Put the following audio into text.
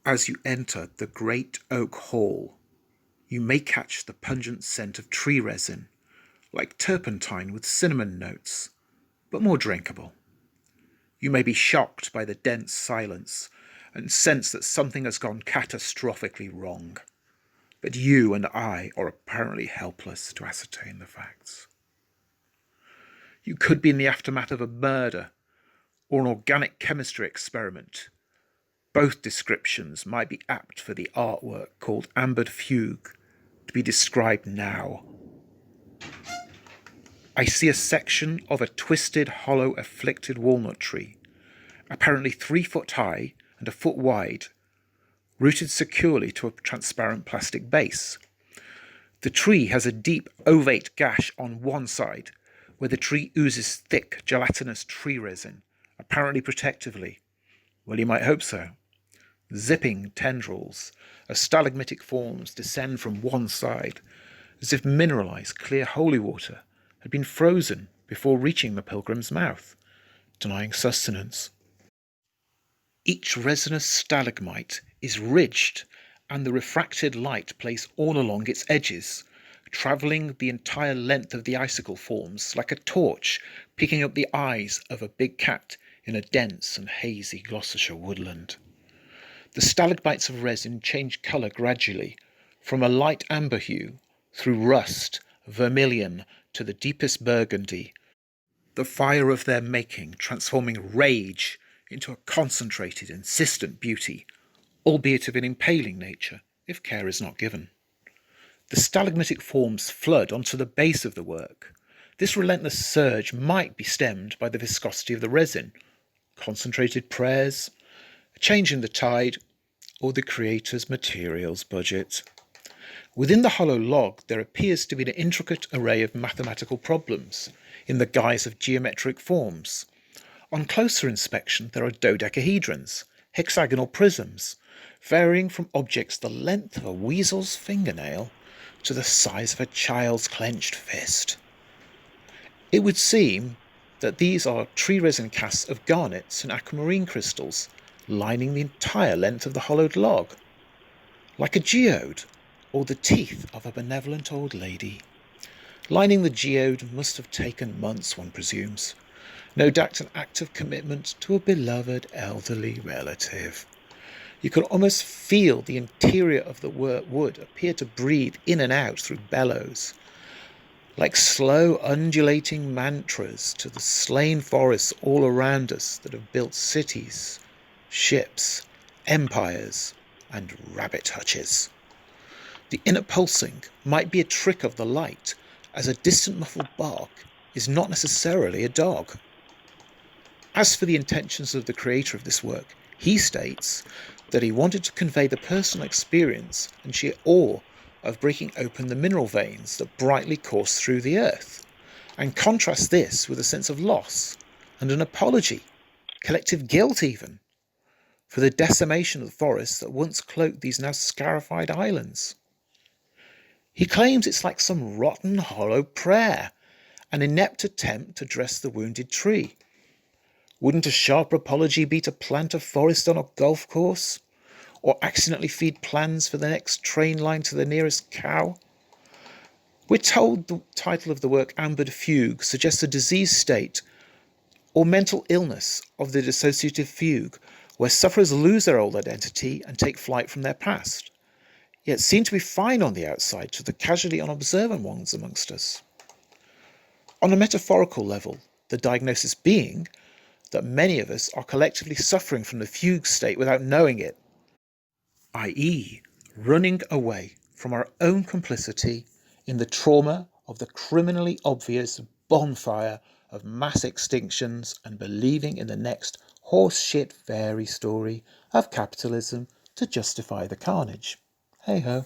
As you enter the great oak hall, you may catch the pungent scent of tree resin, like turpentine with cinnamon notes, but more drinkable. You may be shocked by the dense silence and sense that something has gone catastrophically wrong, but you and I are apparently helpless to ascertain the facts. You could be in the aftermath of a murder or an organic chemistry experiment. Both descriptions might be apt for the artwork called Ambered Fugue to be described now. I see a section of a twisted, hollow, afflicted walnut tree, apparently 3 foot high and a foot wide, rooted securely to a transparent plastic base. The tree has a deep ovate gash on one side, where the tree oozes thick, gelatinous tree resin, apparently protectively. Well, you might hope so. Zipping tendrils of stalagmitic forms descend from one side, as if mineralized clear holy water had been frozen before reaching the pilgrim's mouth, denying sustenance. Each resinous stalagmite is ridged, and the refracted light plays all along its edges, travelling the entire length of the icicle forms like a torch picking up the eyes of a big cat in a dense and hazy Gloucestershire woodland. The stalagmites of resin change colour gradually, from a light amber hue, through rust, vermilion, to the deepest burgundy, the fire of their making transforming rage into a concentrated, insistent beauty, albeit of an impaling nature, if care is not given. The stalagmitic forms flood onto the base of the work. This relentless surge might be stemmed by the viscosity of the resin, concentrated prayers, a change in the tide, or the creator's materials budget. Within the hollow log there appears to be an intricate array of mathematical problems, in the guise of geometric forms. On closer inspection there are dodecahedrons, hexagonal prisms, varying from objects the length of a weasel's fingernail to the size of a child's clenched fist. It would seem that these are tree resin casts of garnets and aquamarine crystals, lining the entire length of the hollowed log, like a geode, or the teeth of a benevolent old lady. Lining the geode must have taken months, one presumes. No doubt an act of commitment to a beloved elderly relative. You could almost feel the interior of the wood appear to breathe in and out through bellows, like slow undulating mantras to the slain forests all around us that have built cities, ships, empires, and rabbit hutches. The inner pulsing might be a trick of the light, as a distant muffled bark is not necessarily a dog. As for the intentions of the creator of this work, he states that he wanted to convey the personal experience and sheer awe of breaking open the mineral veins that brightly course through the earth, and contrast this with a sense of loss and an apology, collective guilt even, for the decimation of the forests that once cloaked these now scarified islands. He claims it's like some rotten, hollow prayer, an inept attempt to dress the wounded tree. Wouldn't a sharper apology be to plant a forest on a golf course? Or accidentally feed plans for the next train line to the nearest cow? We're told the title of the work, Ambered Fugue, suggests a disease state or mental illness of the dissociative fugue, where sufferers lose their old identity and take flight from their past, yet seem to be fine on the outside to the casually unobservant ones amongst us. On a metaphorical level, the diagnosis being that many of us are collectively suffering from the fugue state without knowing it, i.e., running away from our own complicity in the trauma of the criminally obvious bonfire of mass extinctions and believing in the next horseshit fairy story of capitalism to justify the carnage. Hey ho.